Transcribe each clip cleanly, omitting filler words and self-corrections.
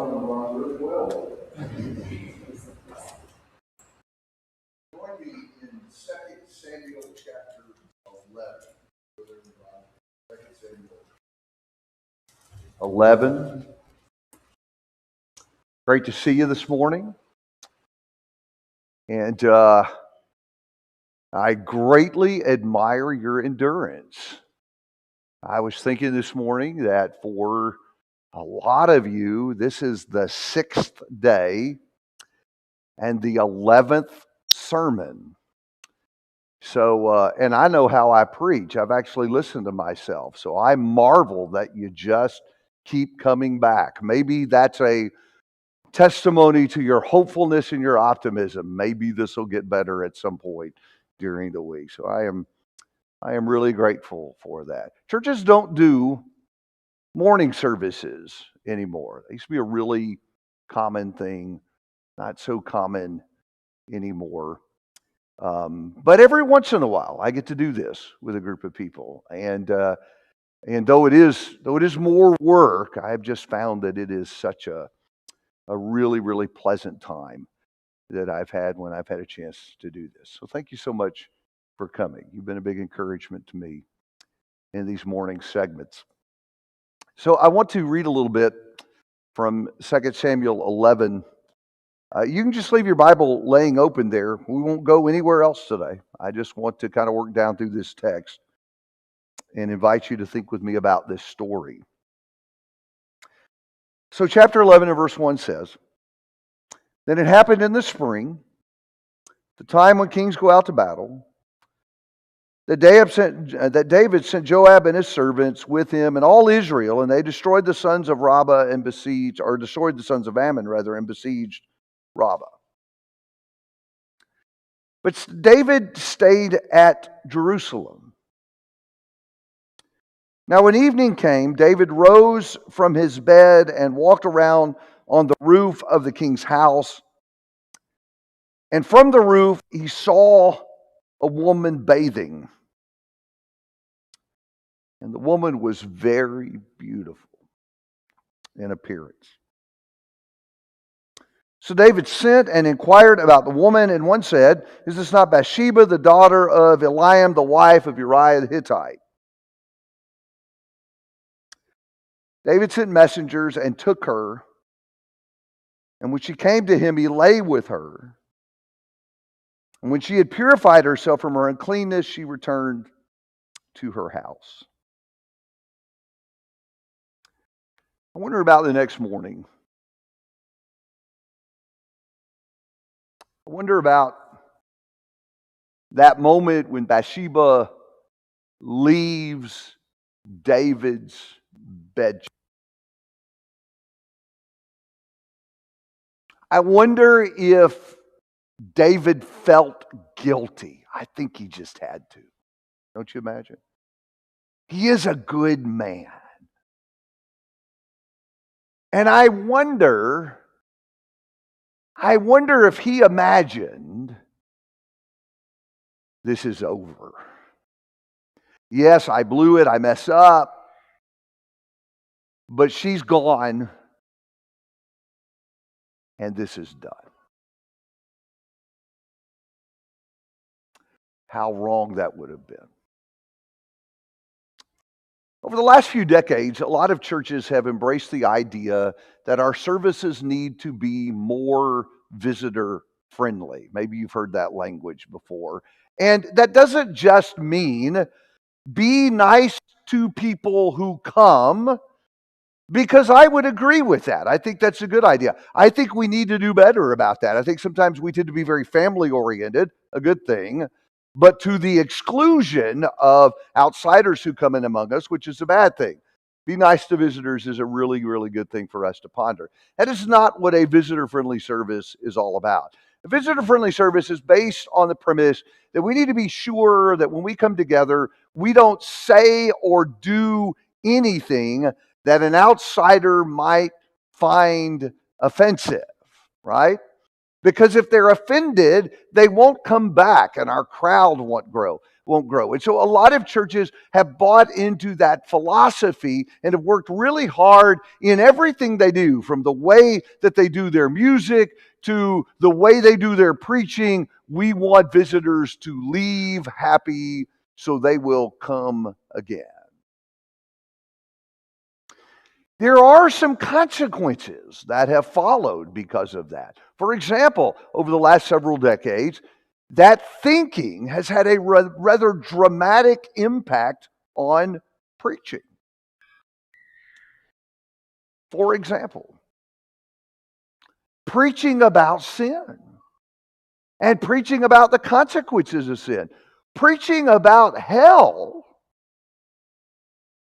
going to run really well. Join me in 2 Samuel chapter 11. 2 Samuel 11. Great to see you this morning. And I greatly admire your endurance. I was thinking this morning that for a lot of you, this is the 6th day and the 11th sermon. So, and I know how I preach. I've actually listened to myself. So I marvel that you just keep coming back. Maybe that's a testimony to your hopefulness and your optimism. Maybe this will get better at some point during the week. So I am really grateful for that. Churches don't do morning services anymore. They used to be a really common thing, not so common anymore. But every once in a while, I get to do this with a group of people, and though it is more work, I've just found that it is such a really, really pleasant time that I've had when I've had a chance to do this. So thank you so much for coming. You've been a big encouragement to me in these morning segments. So I want to read a little bit from 2 Samuel 11. You can just leave your Bible laying open there. We won't go anywhere else today. I just want to kind of work down through this text and invite you to think with me about this story. So chapter 11 and verse 1 says, "Then it happened in the spring, the time when kings go out to battle, that David sent Joab and his servants with him and all Israel, and they destroyed the sons of Rabbah and destroyed the sons of Ammon rather, and besieged Rabbah. But David stayed at Jerusalem. Now when evening came, David rose from his bed and walked around on the roof of the king's house. And from the roof he saw a woman bathing. And the woman was very beautiful in appearance. So David sent and inquired about the woman, and one said, 'Is this not Bathsheba, the daughter of Eliam, the wife of Uriah the Hittite?' David sent messengers and took her, and when she came to him, he lay with her. And when she had purified herself from her uncleanness, she returned to her house." I wonder about the next morning. I wonder about that moment when Bathsheba leaves David's bed. I wonder if David felt guilty. I think he just had to. Don't you imagine? He is a good man. And I wonder if he imagined this is over. Yes, I blew it, I messed up, but she's gone, and this is done. How wrong that would have been. Over the last few decades, a lot of churches have embraced the idea that our services need to be more visitor friendly. Maybe you've heard that language before. And that doesn't just mean be nice to people who come, because I would agree with that. I think that's a good idea. I think we need to do better about that. I think sometimes we tend to be very family oriented, a good thing, but to the exclusion of outsiders who come in among us, which is a bad thing. Be nice to visitors is a really, really good thing for us to ponder. That is not what a visitor-friendly service is all about. A visitor-friendly service is based on the premise that we need to be sure that when we come together, we don't say or do anything that an outsider might find offensive, right? Because if they're offended, they won't come back and our crowd won't grow. won't grow. And so a lot of churches have bought into that philosophy and have worked really hard in everything they do, from the way that they do their music to the way they do their preaching. We want visitors to leave happy so they will come again. There are some consequences that have followed because of that. For example, over the last several decades, that thinking has had a rather dramatic impact on preaching. For example, preaching about sin and preaching about the consequences of sin, preaching about hell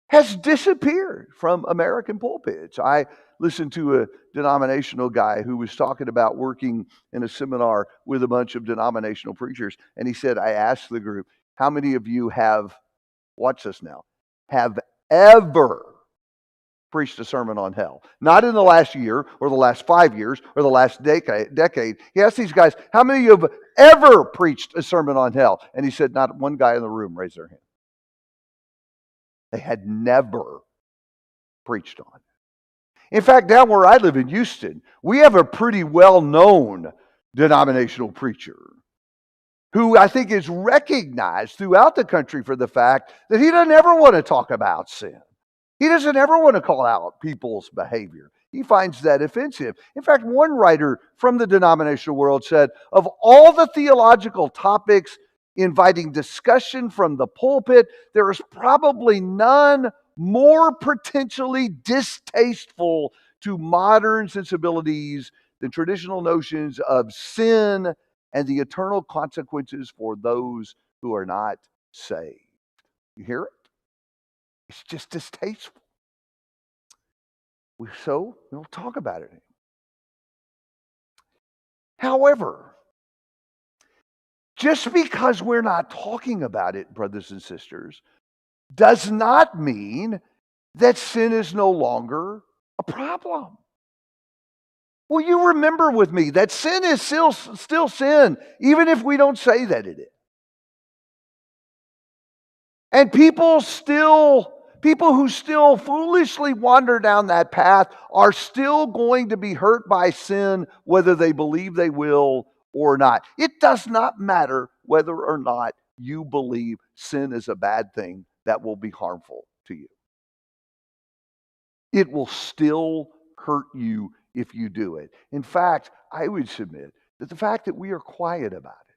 has disappeared from American pulpits. I listened to a denominational guy who was talking about working in a seminar with a bunch of denominational preachers. And he said, I asked the group, how many of you have, watch this now, have ever preached a sermon on hell? Not in the last year or the last 5 years or the last decade. He asked these guys, how many of you have ever preached a sermon on hell? And he said, not one guy in the room raised their hand. They had never preached on it. In fact, down where I live in Houston, we have a pretty well-known denominational preacher who I think is recognized throughout the country for the fact that he doesn't ever want to talk about sin. He doesn't ever want to call out people's behavior. He finds that offensive. In fact, one writer from the denominational world said, of all the theological topics inviting discussion from the pulpit, there is probably none more potentially distasteful to modern sensibilities than traditional notions of sin and the eternal consequences for those who are not saved. You hear it? It's just distasteful. So we don't talk about it anymore. However, just because we're not talking about it, brothers and sisters, does not mean that sin is no longer a problem. Will you remember with me that sin is still sin, even if we don't say that it is? And people who still foolishly wander down that path are still going to be hurt by sin, whether they believe they will or not. It does not matter whether or not you believe sin is a bad thing that will be harmful to you. It will still hurt you if you do it. In fact, I would submit that the fact that we are quiet about it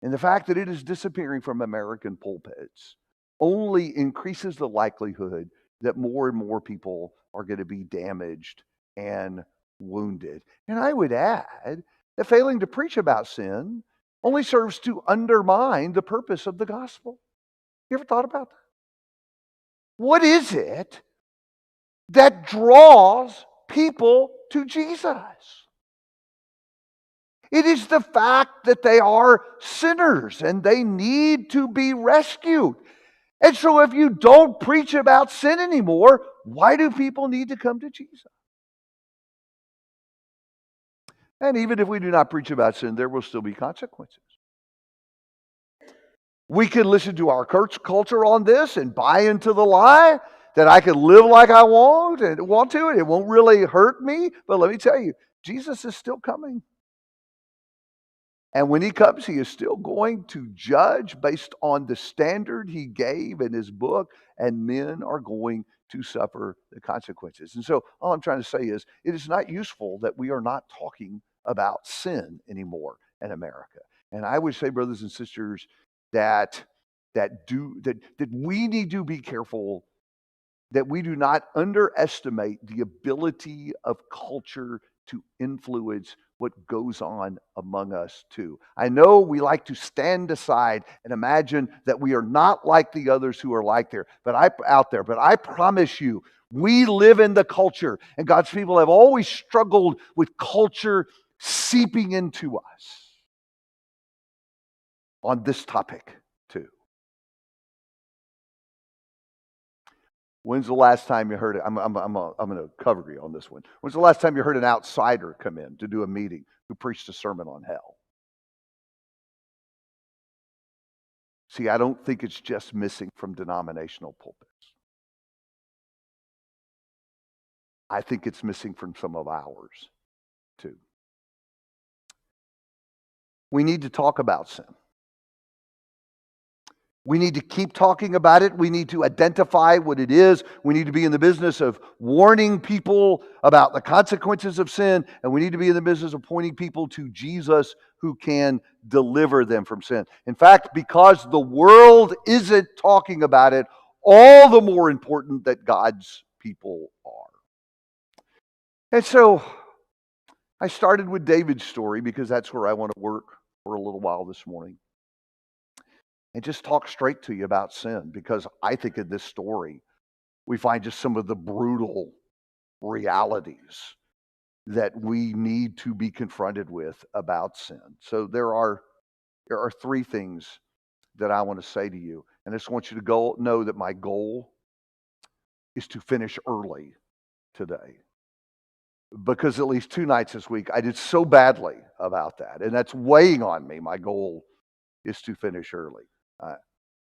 and the fact that it is disappearing from American pulpits only increases the likelihood that more and more people are going to be damaged and wounded. And I would add that failing to preach about sin only serves to undermine the purpose of the gospel. You ever thought about that? What is it that draws people to Jesus? It is the fact that they are sinners and they need to be rescued. And so if you don't preach about sin anymore, why do people need to come to Jesus? And even if we do not preach about sin, there will still be consequences. We can listen to our culture on this and buy into the lie that I can live like I want to, and it won't really hurt me. But let me tell you, Jesus is still coming. And when he comes, he is still going to judge based on the standard he gave in his book, and men are going to suffer the consequences. And so all I'm trying to say is it is not useful that we are not talking about sin anymore in America. And I would say, brothers and sisters, that we need to be careful that we do not underestimate the ability of culture to influence what goes on among us too. I know we like to stand aside and imagine that we are not like the others who are out there, but I promise you, we live in the culture, and God's people have always struggled with culture seeping into us on this topic too. When's the last time you heard it? I'm going to cover you on this one. When's the last time you heard an outsider come in to do a meeting who preached a sermon on hell? See, I don't think it's just missing from denominational pulpits. I think it's missing from some of ours, too. We need to talk about sin. We need to keep talking about it. We need to identify what it is. We need to be in the business of warning people about the consequences of sin. And we need to be in the business of pointing people to Jesus who can deliver them from sin. In fact, because the world isn't talking about it, all the more important that God's people are. And so I started with David's story because that's where I want to work for a little while this morning. And just talk straight to you about sin, because I think in this story, we find just some of the brutal realities that we need to be confronted with about sin. So there are three things that I want to say to you. And I just want you to know that my goal is to finish early today. Because at least 2 nights this week, I did so badly about that. And that's weighing on me. My goal is to finish early.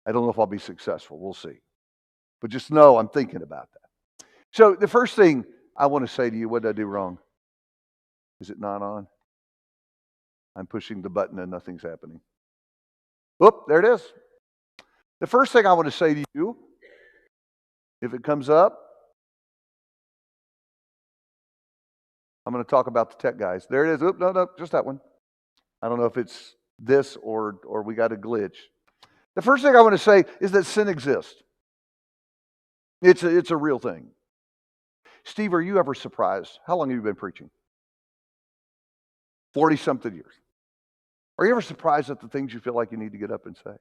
I don't know if I'll be successful. We'll see. But just know I'm thinking about that. So the first thing I want to say to you, what did I do wrong? Is it not on? I'm pushing the button and nothing's happening. Whoop, there it is. The first thing I want to say to you, if it comes up, I'm going to talk about the tech guys. There it is. Oop, no, just that one. I don't know if it's this or we got a glitch. The first thing I want to say is that sin exists. It's a real thing. Steve, are you ever surprised? How long have you been preaching? 40-something years. Are you ever surprised at the things you feel like you need to get up and say?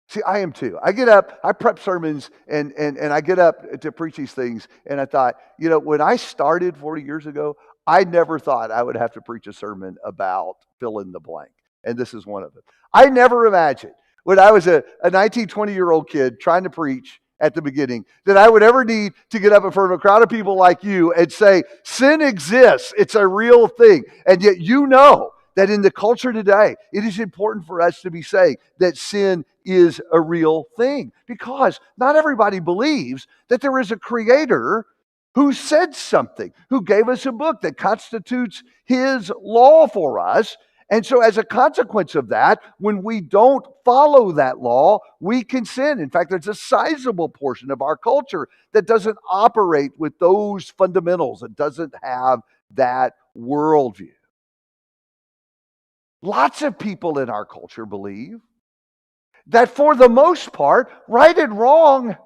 See, I am too. I get up, I prep sermons, and I get up to preach these things, and I thought, when I started 40 years ago, I never thought I would have to preach a sermon about fill in the blank. And this is one of them. I never imagined when I was a 19, 20-year-old kid trying to preach at the beginning that I would ever need to get up in front of a crowd of people like you and say, sin exists. It's a real thing. And yet that in the culture today, it is important for us to be saying that sin is a real thing, because not everybody believes that there is a creator who said something, who gave us a book that constitutes his law for us. And so as a consequence of that, when we don't follow that law, we can sin. In fact, there's a sizable portion of our culture that doesn't operate with those fundamentals. It doesn't have that worldview. Lots of people in our culture believe that for the most part, right and wrong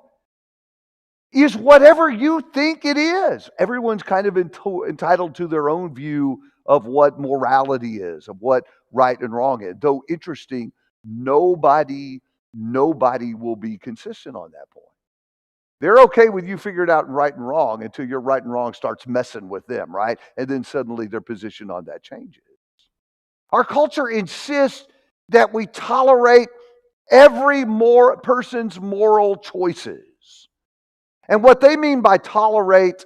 is whatever you think it is. Everyone's kind of entitled to their own view of what morality is, of what right and wrong is. Though interesting, nobody will be consistent on that point. They're okay with you figuring out right and wrong until your right and wrong starts messing with them, right? And then suddenly their position on that changes. Our culture insists that we tolerate every person's moral choices. And what they mean by tolerate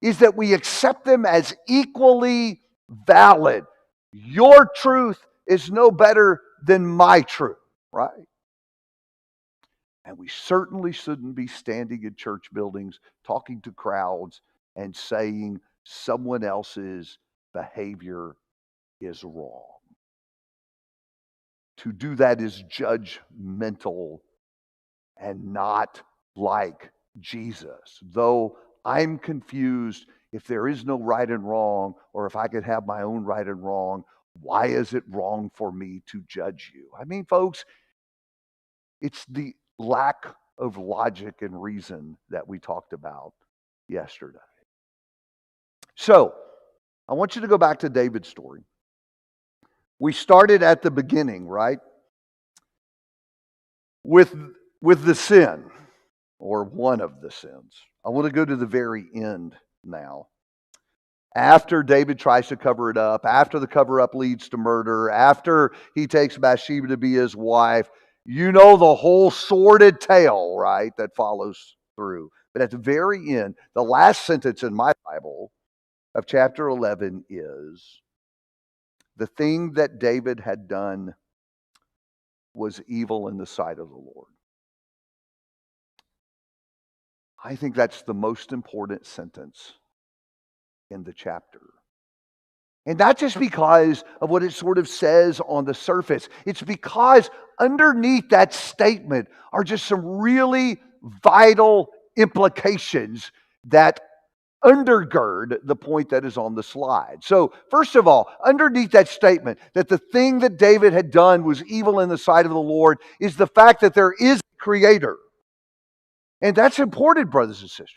is that we accept them as equally valid. Your truth is no better than my truth, right? And we certainly shouldn't be standing in church buildings, talking to crowds, and saying someone else's behavior is wrong. To do that is judgmental and not like Jesus. Though I'm confused if there is no right and wrong, or if I could have my own right and wrong, why is it wrong for me to judge you? I mean, folks, it's the lack of logic and reason that we talked about yesterday. So, I want you to go back to David's story. We started at the beginning, right? With the sin, or one of the sins. I want to go to the very end now. After David tries to cover it up, after the cover-up leads to murder, after he takes Bathsheba to be his wife, you know the whole sordid tale, right, that follows through. But at the very end, the last sentence in my Bible of chapter 11 is, the thing that David had done was evil in the sight of the Lord. I think that's the most important sentence in the chapter. And not just because of what it sort of says on the surface. It's because underneath that statement are just some really vital implications that undergird the point that is on the slide. So, first of all, underneath that statement that the thing that David had done was evil in the sight of the Lord is the fact that there is a creator. And that's important, brothers and sisters.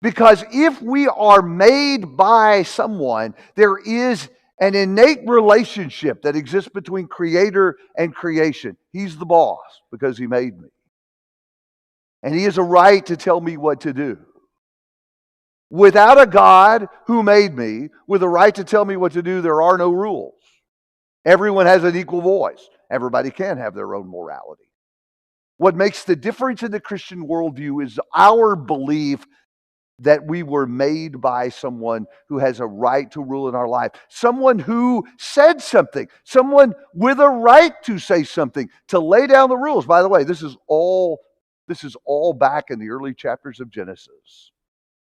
Because if we are made by someone, there is an innate relationship that exists between creator and creation. He's the boss because he made me. And he has a right to tell me what to do. Without a God who made me with a right to tell me what to do, there are no rules. Everyone has an equal voice. Everybody can have their own morality. What makes the difference in the Christian worldview is our belief that we were made by someone who has a right to rule in our life. Someone who said something. Someone with a right to say something, to lay down the rules. By the way, this is all back in the early chapters of Genesis.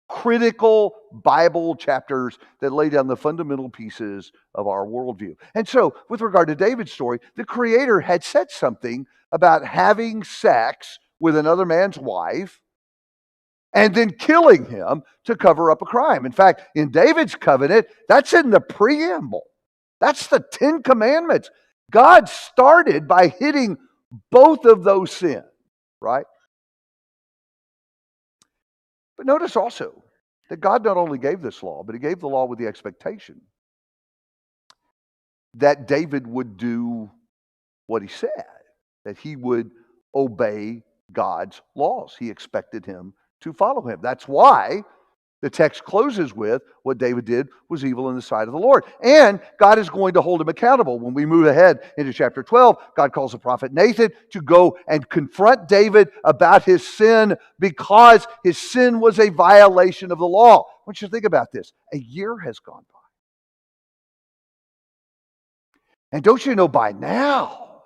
Critical Bible chapters that lay down the fundamental pieces of our worldview. And so, with regard to David's story, the Creator had said something about having sex with another man's wife and then killing him to cover up a crime. In fact, in David's covenant, that's in the preamble. That's the 10 Commandments. God started by hitting both of those sins, right? But notice also that God not only gave this law, but he gave the law with the expectation that David would do what he said, that he would obey God's laws. He expected him to follow him. That's why the text closes with what David did was evil in the sight of the Lord. And God is going to hold him accountable. When we move ahead into chapter 12, God calls the prophet Nathan to go and confront David about his sin because his sin was a violation of the law. I want you to think about this. A year has gone by. And don't you know by now,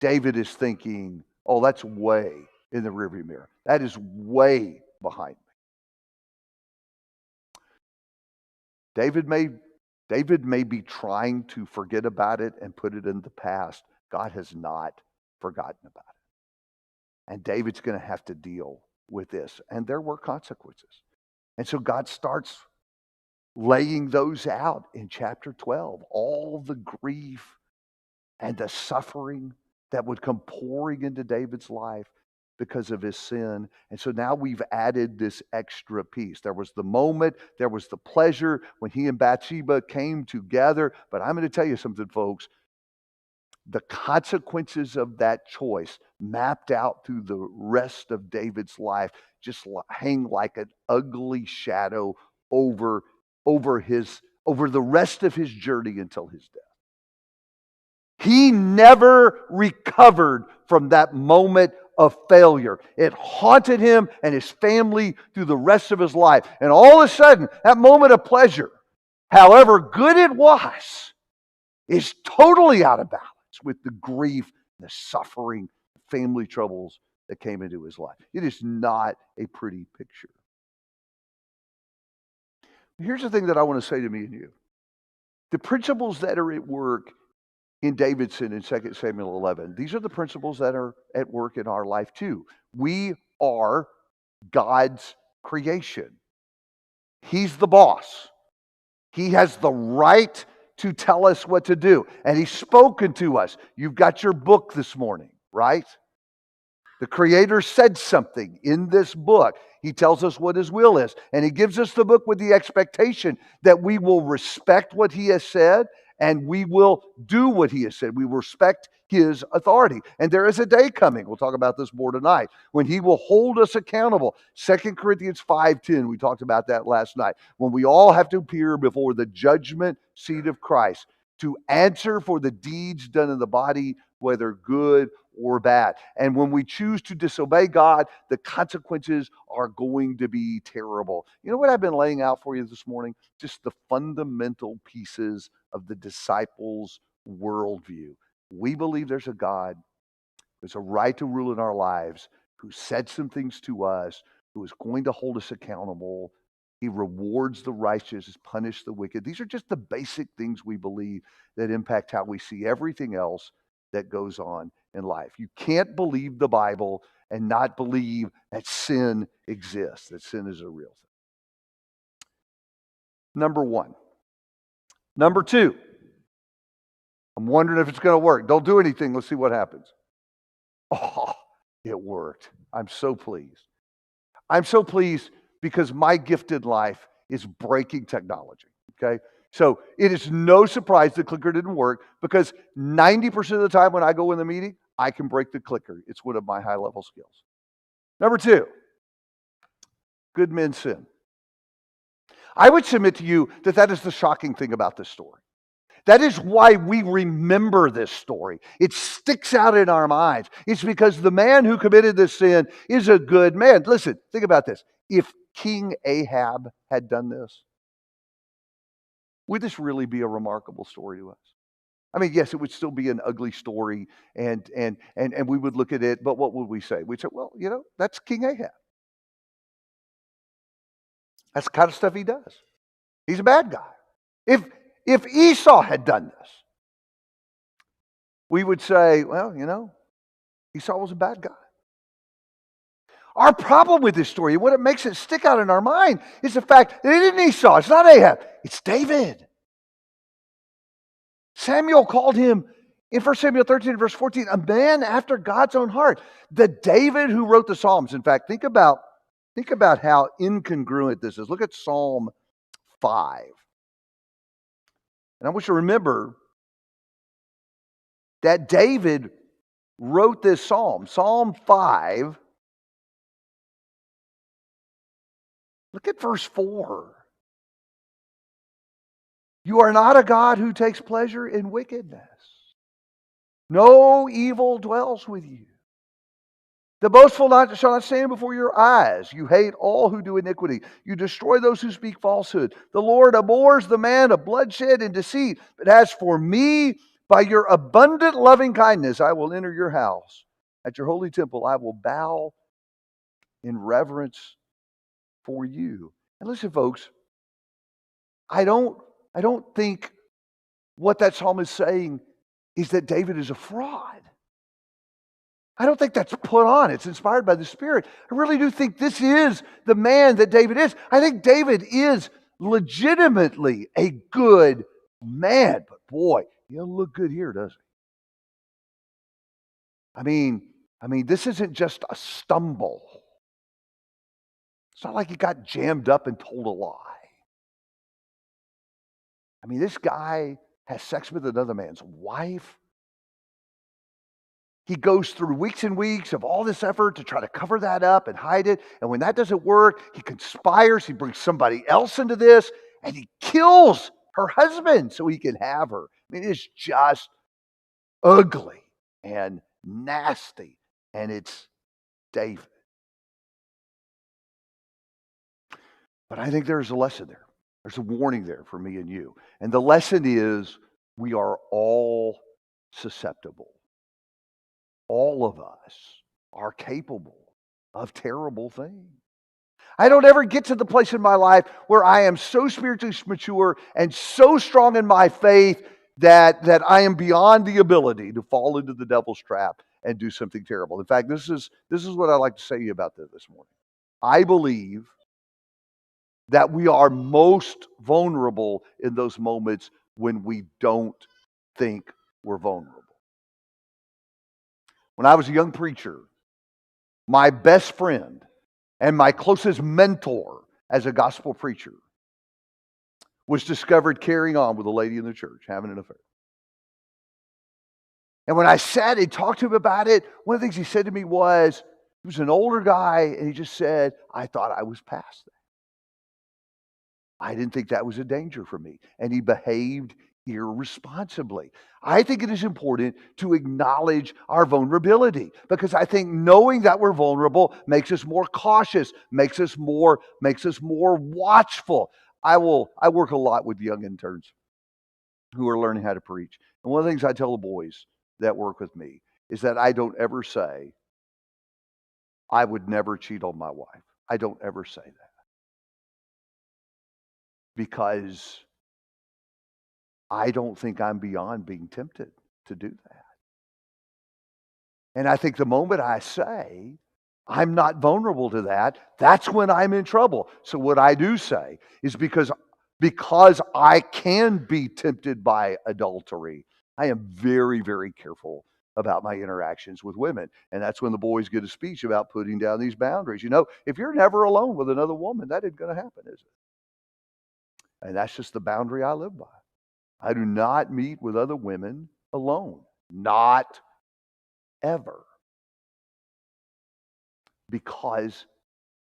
David is thinking, oh, that's way in the rearview mirror. That is way behind me. David may be trying to forget about it and put it in the past. God has not forgotten about it. And David's going to have to deal with this. And there were consequences. And so God starts laying those out in chapter 12. All the grief and the suffering that would come pouring into David's life because of his sin. And so now we've added this extra piece. There was the moment, there was the pleasure when he and Bathsheba came together. But I'm going to tell you something, folks. The consequences of that choice mapped out through the rest of David's life just hang like an ugly shadow over the rest of his journey until his death. He never recovered from that moment of failure. It haunted him and his family through the rest of his life. And all of a sudden, that moment of pleasure, however good it was, is totally out of balance with the grief, the suffering, the family troubles that came into his life. It is not a pretty picture. Here's the thing that I want to say to me and you. The principles that are at work in David's sin in 2 Samuel 11, these are the principles that are at work in our life too. We are God's creation. He's the boss. He has the right to tell us what to do. And he's spoken to us. You've got your book this morning, right? The Creator said something in this book. He tells us what his will is. And he gives us the book with the expectation that we will respect what he has said and we will do what he has said. We respect his authority. And there is a day coming, we'll talk about this more tonight, when he will hold us accountable. 2 Corinthians 5:10, we talked about that last night. When we all have to appear before the judgment seat of Christ to answer for the deeds done in the body, whether good or bad. And when we choose to disobey God, the consequences are going to be terrible. You know what I've been laying out for you this morning? Just the fundamental pieces of the disciples' worldview. We believe there's a God who has a right to rule in our lives, who said some things to us, who is going to hold us accountable. He rewards the righteous, punish the wicked. These are just the basic things we believe that impact how we see everything else that goes on in life. You can't believe the Bible and not believe that sin exists, that sin is a real thing. Number one. Number two, I'm wondering if it's going to work. Don't do anything. Let's see what happens. Oh, it worked. I'm so pleased. I'm so pleased because my gift in life is breaking technology, okay? So it is no surprise the clicker didn't work because 90% of the time when I go in the meeting, I can break the clicker. It's one of my high-level skills. Number two, good men sin. I would submit to you that that is the shocking thing about this story. That is why we remember this story. It sticks out in our minds. It's because the man who committed this sin is a good man. Listen, think about this. If King Ahab had done this, would this really be a remarkable story to us? I mean, yes, it would still be an ugly story, and we would look at it, but what would we say? We'd say, well, that's King Ahab. That's the kind of stuff he does. He's a bad guy. If Esau had done this, we would say, well, Esau was a bad guy. Our problem with this story, what it makes it stick out in our mind, is the fact that it isn't Esau, it's not Ahab, it's David. Samuel called him, in 1 Samuel 13, verse 14, a man after God's own heart. The David who wrote the Psalms. In fact, think about how incongruent this is. Look at Psalm 5. And I want you to remember that David wrote this psalm. Psalm 5. Look at verse 4. You are not a God who takes pleasure in wickedness. No evil dwells with you. The boastful shall not stand before your eyes. You hate all who do iniquity. You destroy those who speak falsehood. The Lord abhors the man of bloodshed and deceit. But as for me, by your abundant loving kindness, I will enter your house. At your holy temple, I will bow in reverence for you. And listen, folks, I don't think what that psalm is saying is that David is a fraud. I don't think that's put on. It's inspired by the Spirit. I really do think this is the man that David is. I think David is legitimately a good man. But boy, he doesn't look good here, does he? I mean, this isn't just a stumble. It's not like he got jammed up and told a lie. I mean, this guy has sex with another man's wife. He goes through weeks and weeks of all this effort to try to cover that up and hide it. And when that doesn't work, he conspires. He brings somebody else into this, and he kills her husband so he can have her. I mean, it's just ugly and nasty. And it's David. But I think there's a lesson there. There's a warning there for me and you. And the lesson is we are all susceptible. All of us are capable of terrible things. I don't ever get to the place in my life where I am so spiritually mature and so strong in my faith that I am beyond the ability to fall into the devil's trap and do something terrible. In fact, this is what I'd like to say to you about this morning. I believe that we are most vulnerable in those moments when we don't think we're vulnerable. When I was a young preacher, my best friend and my closest mentor as a gospel preacher was discovered carrying on with a lady in the church, having an affair. And when I sat and talked to him about it, one of the things he said to me was, he was an older guy, and he just said, I thought I was past that. I didn't think that was a danger for me. And he behaved irresponsibly. I think it is important to acknowledge our vulnerability, because I think knowing that we're vulnerable makes us more cautious, makes us more watchful. I work a lot with young interns who are learning how to preach. And one of the things I tell the boys that work with me is that I don't ever say, I would never cheat on my wife. I don't ever say that because I don't think I'm beyond being tempted to do that. And I think the moment I say, I'm not vulnerable to that, that's when I'm in trouble. So what I do say is because I can be tempted by adultery, I am very, very careful about my interactions with women. And that's when the boys get a speech about putting down these boundaries. You know, if you're never alone with another woman, that isn't going to happen, is it? And that's just the boundary I live by. I do not meet with other women alone. Not ever. Because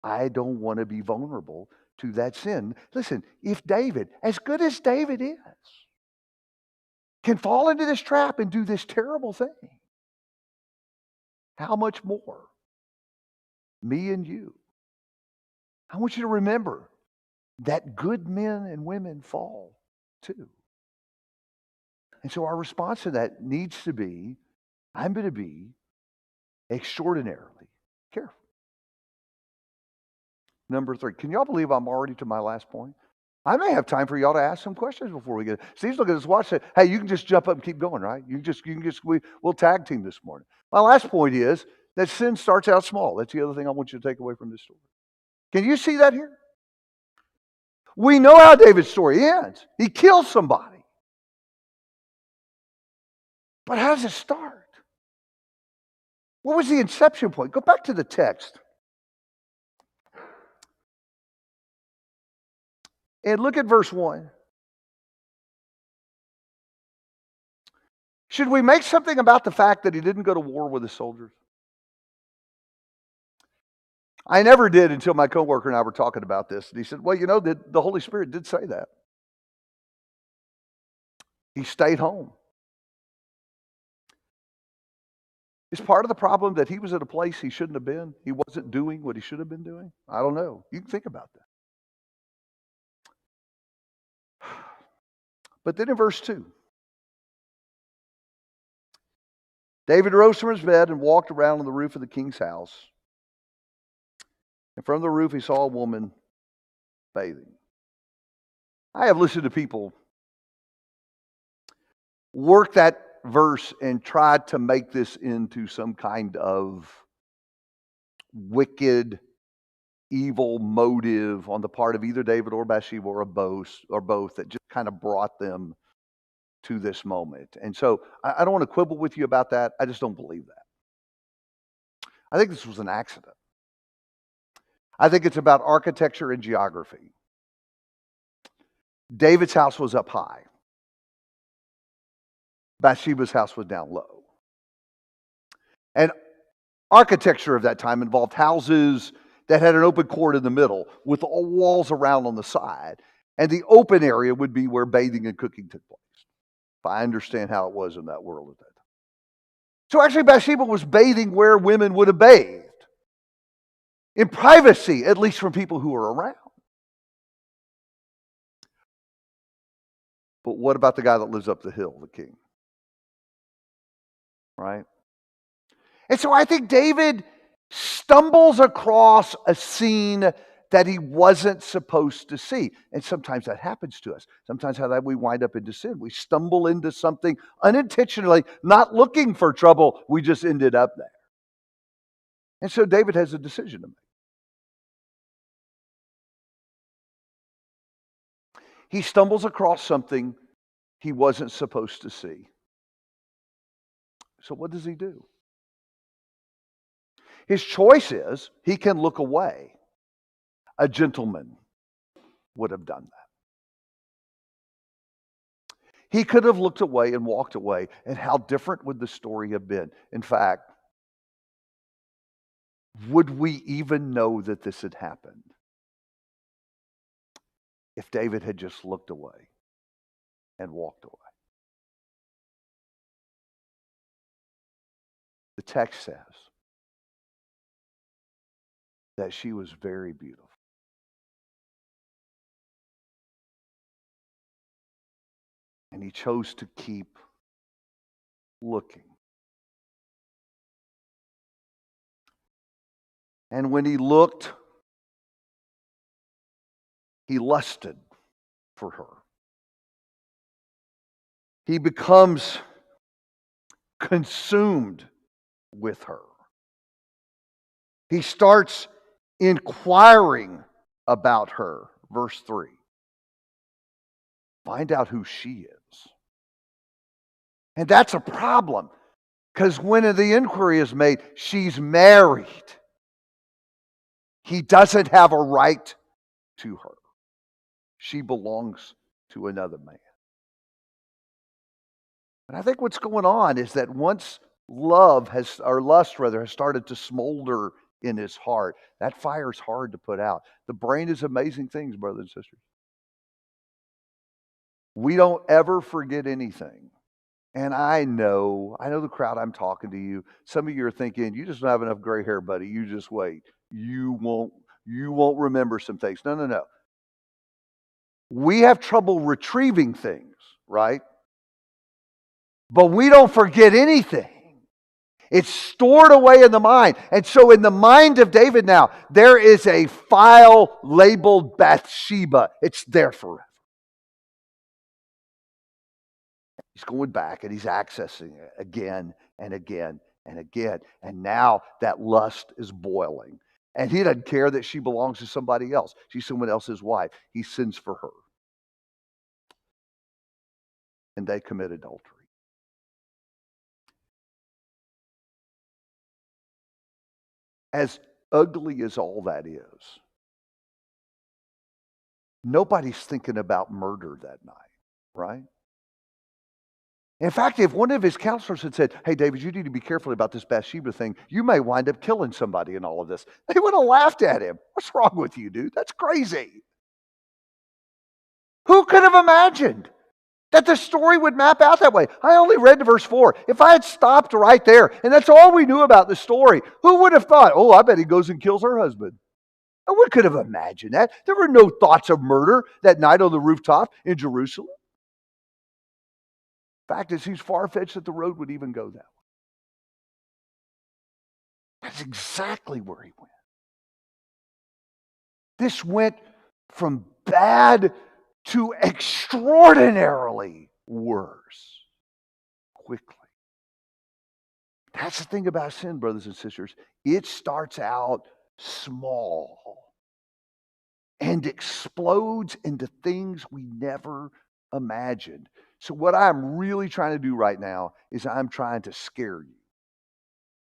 I don't want to be vulnerable to that sin. Listen, if David, as good as David is, can fall into this trap and do this terrible thing, how much more me and you? I want you to remember that good men and women fall too. And so our response to that needs to be, I'm going to be extraordinarily careful. Number 3, can y'all believe I'm already to my last point? I may have time for y'all to ask some questions before we get. Steve's looking at his watch. Say, "Hey, you can just jump up and keep going, right? We'll tag team this morning." My last point is that sin starts out small. That's the other thing I want you to take away from this story. Can you see that here? We know how David's story ends. He kills somebody, but how does it start? What was the inception point? Go back to the text and look at verse 1. Should we make something about the fact that he didn't go to war with his soldiers? I never did until my coworker and I were talking about this. And he said, well, you know, the Holy Spirit did say that. He stayed home. Is part of the problem that he was at a place he shouldn't have been? He wasn't doing what he should have been doing? I don't know. You can think about that. But then in verse 2, David rose from his bed and walked around on the roof of the king's house. And from the roof he saw a woman bathing. I have listened to people work that verse and try to make this into some kind of wicked, evil motive on the part of either David or Bathsheba or both that just kind of brought them to this moment. And so I don't want to quibble with you about that. I just don't believe that. I think this was an accident. I think it's about architecture and geography. David's house was up high. Bathsheba's house was down low. And architecture of that time involved houses that had an open court in the middle with walls around on the side. And the open area would be where bathing and cooking took place. If I understand how it was in that world at that time. So actually Bathsheba was bathing where women would have bathed. In privacy, at least from people who were around. But what about the guy that lives up the hill, the king? Right? And so I think David stumbles across a scene that he wasn't supposed to see. And sometimes that happens to us. Sometimes how that we wind up into sin. We stumble into something unintentionally, not looking for trouble. We just ended up there. And so David has a decision to make. He stumbles across something he wasn't supposed to see. So what does he do? His choice is he can look away. A gentleman would have done that. He could have looked away and walked away, and how different would the story have been? In fact, would we even know that this had happened if David had just looked away and walked away? The text says that she was very beautiful. And he chose to keep looking. And when he looked, he lusted for her. He becomes consumed with her. He starts inquiring about her. Verse 3. Find out who she is. And that's a problem, because when the inquiry is made, she's married. He doesn't have a right to her. She belongs to another man. And I think what's going on is that once lust has started to smolder in his heart, that fire's hard to put out. The brain is amazing things, brothers and sisters. We don't ever forget anything. And I know the crowd, I'm talking to you. Some of you are thinking, you just don't have enough gray hair, buddy. You just wait. You won't remember some things. No. We have trouble retrieving things, right? But we don't forget anything. It's stored away in the mind. And so in the mind of David now, there is a file labeled Bathsheba. It's there forever. He's going back and he's accessing it again and again and again. And now that lust is boiling. And he doesn't care that she belongs to somebody else. She's someone else's wife. He sends for her. And they commit adultery. As ugly as all that is, nobody's thinking about murder that night, right? In fact, if one of his counselors had said, hey, David, you need to be careful about this Bathsheba thing. You may wind up killing somebody in all of this. They would have laughed at him. What's wrong with you, dude? That's crazy. Who could have imagined that the story would map out that way? I only read to verse 4. If I had stopped right there, and that's all we knew about the story, who would have thought, oh, I bet he goes and kills her husband? No one could have imagined that. There were no thoughts of murder that night on the rooftop in Jerusalem. Fact is, he's far-fetched that the road would even go that way. That's exactly where he went. This went from bad to extraordinarily worse quickly. That's the thing about sin, brothers and sisters. It starts out small and explodes into things we never imagined. So what I'm really trying to do right now is I'm trying to scare you,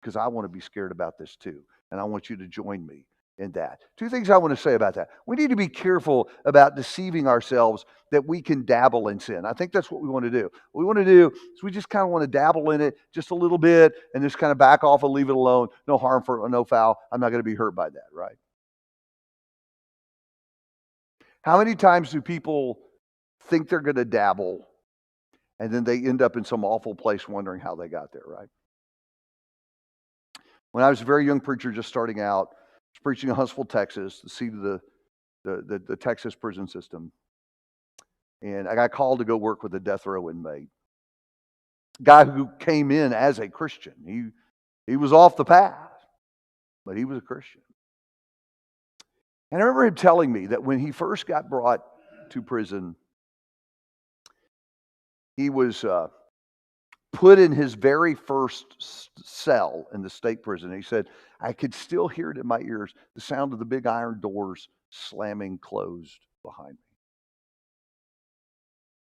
because I want to be scared about this too. And I want you to join me in that. Two things I want to say about that. We need to be careful about deceiving ourselves that we can dabble in sin. I think that's what we want to do. What we want to do is we just kind of want to dabble in it just a little bit and just kind of back off and leave it alone. No harm for no foul. I'm not going to be hurt by that, right? How many times do people think they're going to dabble and then they end up in some awful place wondering how they got there, right? When I was a very young preacher just starting out, I was preaching in Huntsville, Texas, the seat of the Texas prison system. And I got called to go work with a death row inmate. Guy who came in as a Christian. He was off the path, but he was a Christian. And I remember him telling me that when he first got brought to prison, he was put in his very first cell in the state prison. He said, I could still hear it in my ears, the sound of the big iron doors slamming closed behind me.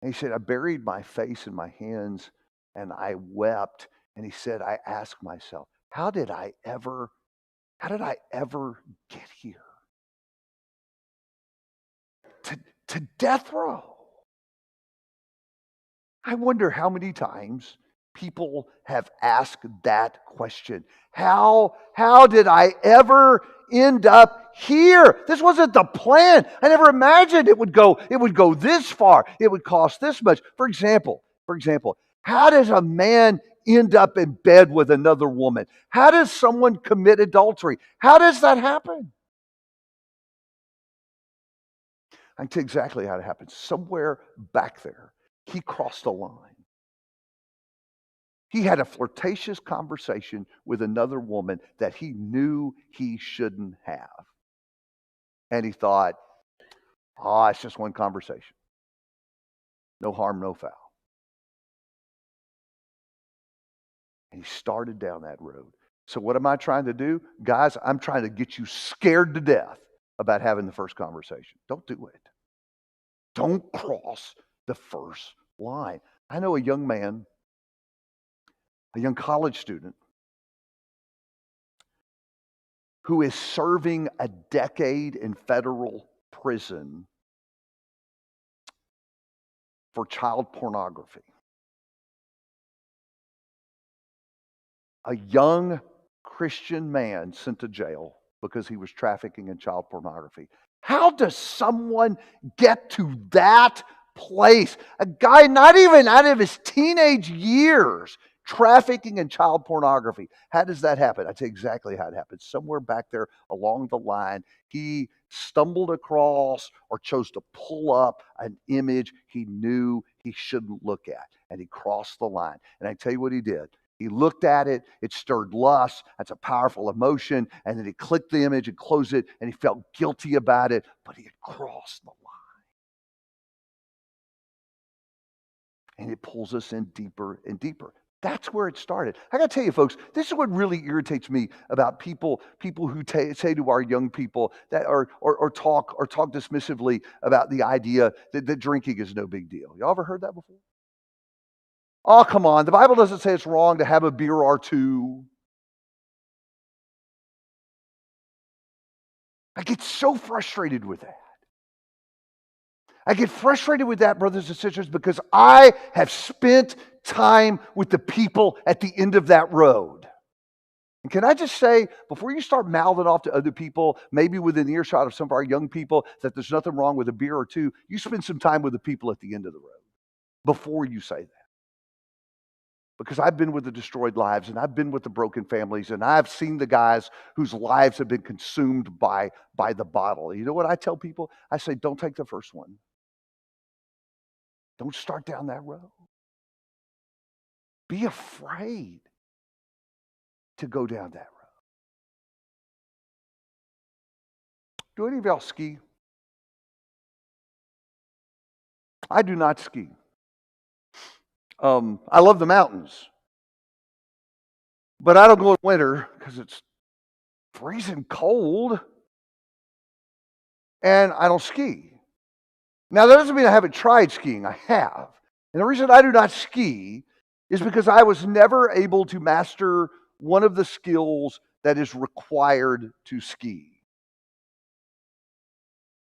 And he said, I buried my face in my hands and I wept. And he said, I asked myself, how did I ever get here? To death row. I wonder how many times people have asked that question. How did I ever end up here? This wasn't the plan. I never imagined it would go this far. It would cost this much. For example, how does a man end up in bed with another woman? How does someone commit adultery? How does that happen? I can tell you exactly how it happens. Somewhere back there, he crossed a line. He had a flirtatious conversation with another woman that he knew he shouldn't have. And he thought, it's just one conversation. No harm, no foul. And he started down that road. So what am I trying to do? Guys, I'm trying to get you scared to death about having the first conversation. Don't do it. Don't cross the first line. I know a young man, a young college student, who is serving a decade in federal prison for child pornography. A young Christian man sent to jail because he was trafficking in child pornography. How does someone get to that place? A guy not even out of his teenage years trafficking in child pornography. How does that happen? I'd say exactly how it happens. Somewhere back there along the line, he stumbled across or chose to pull up an image he knew he shouldn't look at, and he crossed the line. And I tell you what he did. He looked at it, it stirred lust, that's a powerful emotion, and then he clicked the image and closed it, and he felt guilty about it, but he had crossed the line. And it pulls us in deeper and deeper. That's where it started. I got to tell you, folks, this is what really irritates me about people who say to our young people that or talk dismissively about the idea that drinking is no big deal. Y'all ever heard that before? Oh, come on. The Bible doesn't say it's wrong to have a beer or two. I get so frustrated with that. I get frustrated with that, brothers and sisters, because I have spent time with the people at the end of that road. And can I just say, before you start mouthing off to other people, maybe within earshot of some of our young people, that there's nothing wrong with a beer or two, you spend some time with the people at the end of the road before you say that. Because I've been with the destroyed lives, and I've been with the broken families, and I've seen the guys whose lives have been consumed by the bottle. You know what I tell people? I say, don't take the first one. Don't start down that road. Be afraid to go down that road. Do any of y'all ski? I do not ski. I love the mountains, but I don't go in winter because it's freezing cold, and I don't ski. Now, that doesn't mean I haven't tried skiing. I have. And the reason I do not ski is because I was never able to master one of the skills that is required to ski.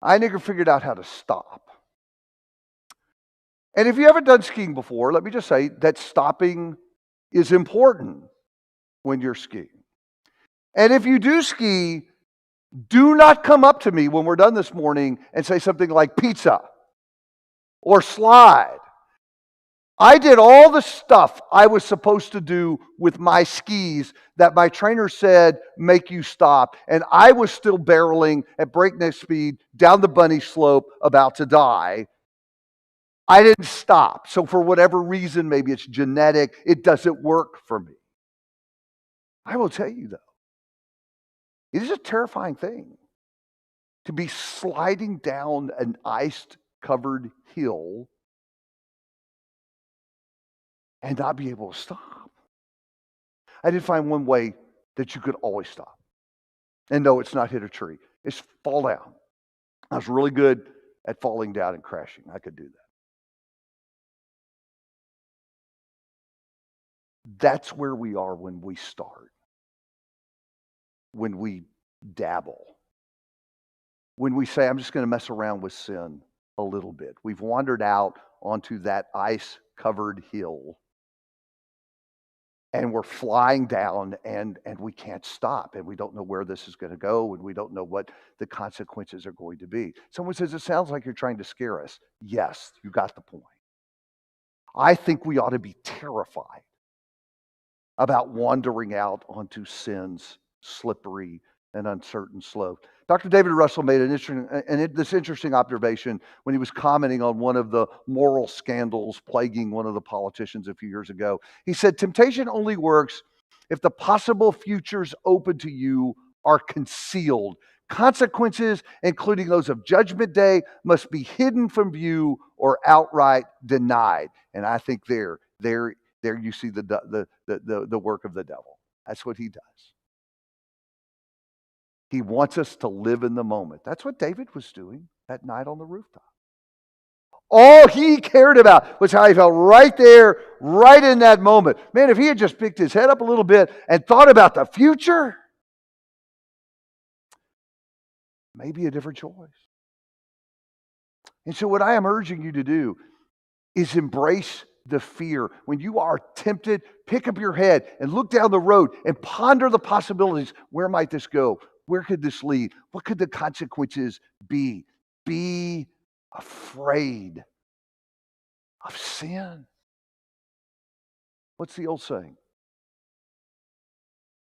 I never figured out how to stop. And if you haven't done skiing before, let me just say that stopping is important when you're skiing. And if you do ski, do not come up to me when we're done this morning and say something like pizza or slide. I did all the stuff I was supposed to do with my skis that my trainer said make you stop, and I was still barreling at breakneck speed down the bunny slope about to die. I didn't stop. So for whatever reason, maybe it's genetic, it doesn't work for me. I will tell you though, it is a terrifying thing to be sliding down an ice-covered hill and not be able to stop. I did find one way that you could always stop. And no, it's not hit a tree. It's fall down. I was really good at falling down and crashing. I could do that. That's where we are when we start. When we dabble. When we say, I'm just going to mess around with sin a little bit. We've wandered out onto that ice-covered hill. And we're flying down and we can't stop. And we don't know where this is going to go. And we don't know what the consequences are going to be. Someone says, it sounds like you're trying to scare us. Yes, you got the point. I think we ought to be terrified about wandering out onto sin's slippery and uncertain slope. Dr. David Russell made this interesting observation when he was commenting on one of the moral scandals plaguing one of the politicians a few years ago. He said, temptation only works if the possible futures open to you are concealed. Consequences, including those of Judgment Day, must be hidden from view or outright denied. And I think there you see the work of the devil. That's what he does. He wants us to live in the moment. That's what David was doing that night on the rooftop. All he cared about was how he felt right there, right in that moment. Man, if he had just picked his head up a little bit and thought about the future, maybe a different choice. And so what I am urging you to do is embrace the fear. When you are tempted, pick up your head and look down the road and ponder the possibilities. Where might this go? Where could this lead? What could the consequences be? Be afraid of sin. What's the old saying?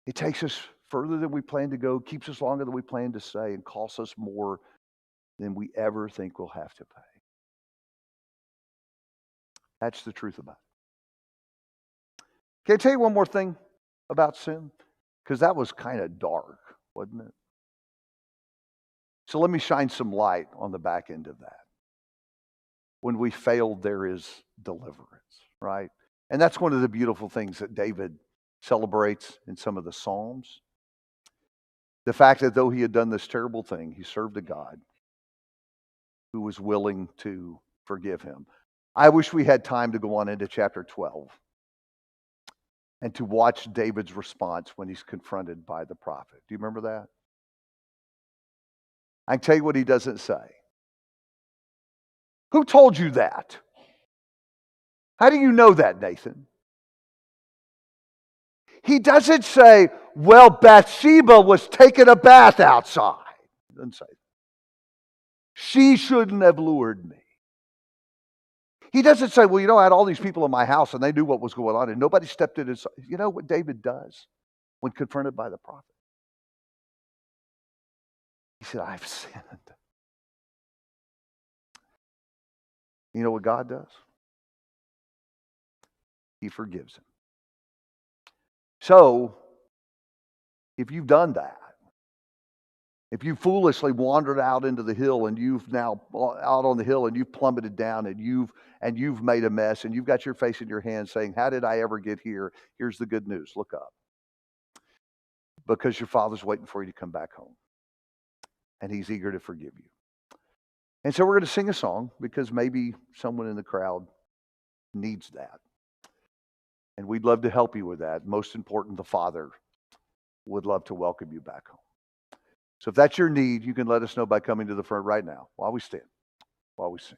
It takes us further than we plan to go, keeps us longer than we plan to stay, and costs us more than we ever think we'll have to pay. That's the truth about it. Can I tell you one more thing about sin? Because that was kind of dark, wasn't it? So let me shine some light on the back end of that. When we failed, there is deliverance, right? And that's one of the beautiful things that David celebrates in some of the Psalms. The fact that though he had done this terrible thing, he served a God who was willing to forgive him. I wish we had time to go on into chapter 12 and to watch David's response when he's confronted by the prophet. Do you remember that? I can tell you what he doesn't say. Who told you that? How do you know that, Nathan? He doesn't say, well, Bathsheba was taking a bath outside. He doesn't say that. She shouldn't have lured me. He doesn't say, well, I had all these people in my house and they knew what was going on and nobody stepped in. You know what David does when confronted by the prophet? He said, I've sinned. You know what God does? He forgives him. So, if you've done that, if you foolishly wandered out into the hill and you've now out on the hill and you've plummeted down and you've made a mess and you've got your face in your hands saying, how did I ever get here? Here's the good news. Look up. Because your Father's waiting for you to come back home. And he's eager to forgive you. And so we're going to sing a song because maybe someone in the crowd needs that. And we'd love to help you with that. Most important, the Father would love to welcome you back home. So if that's your need, you can let us know by coming to the front right now while we stand, while we sing.